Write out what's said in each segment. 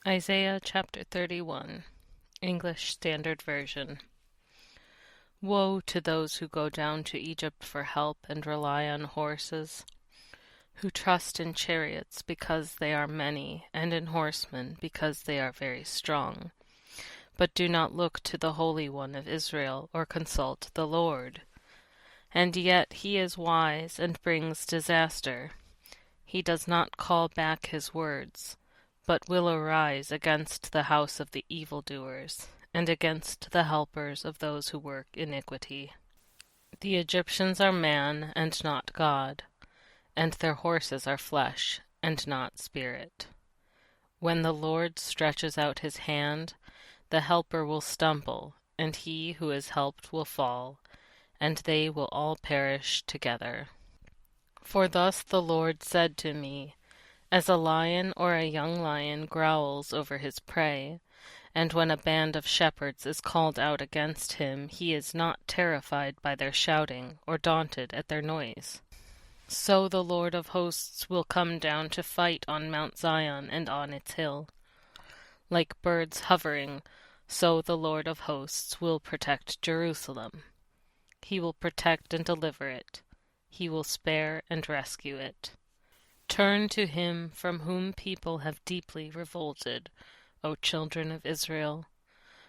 Isaiah chapter 31, English Standard Version. Woe to those who go down to Egypt for help and rely on horses, who trust in chariots because they are many, and in horsemen because they are very strong, but do not look to the Holy One of Israel or consult the Lord. And yet he is wise and brings disaster. He does not call back his words, but will arise against the house of the evildoers, and against the helpers of those who work iniquity. The Egyptians are man and not God, and their horses are flesh and not spirit. When the Lord stretches out his hand, the helper will stumble, and he who is helped will fall, and they will all perish together. For thus the Lord said to me, as a lion or a young lion growls over his prey, and when a band of shepherds is called out against him, he is not terrified by their shouting, or daunted at their noise. So the Lord of hosts will come down to fight on Mount Zion and on its hill. Like birds hovering, so the Lord of hosts will protect Jerusalem. He will protect and deliver it. He will spare and rescue it. Turn to him from whom people have deeply revolted, O children of Israel.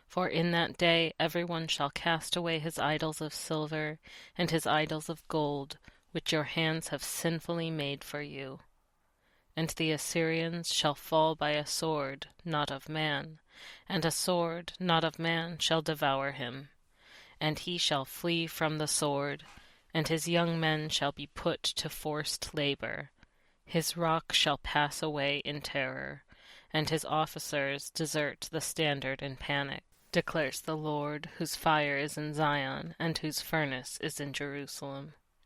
For in that day everyone shall cast away his idols of silver and his idols of gold, which your hands have sinfully made for you. And the Assyrians shall fall by a sword, not of man, and a sword, not of man, shall devour him. And he shall flee from the sword, and his young men shall be put to forced labor. His rock shall pass away in terror, and his officers desert the standard in panic, declares the Lord, whose fire is in Zion, and whose furnace is in Jerusalem.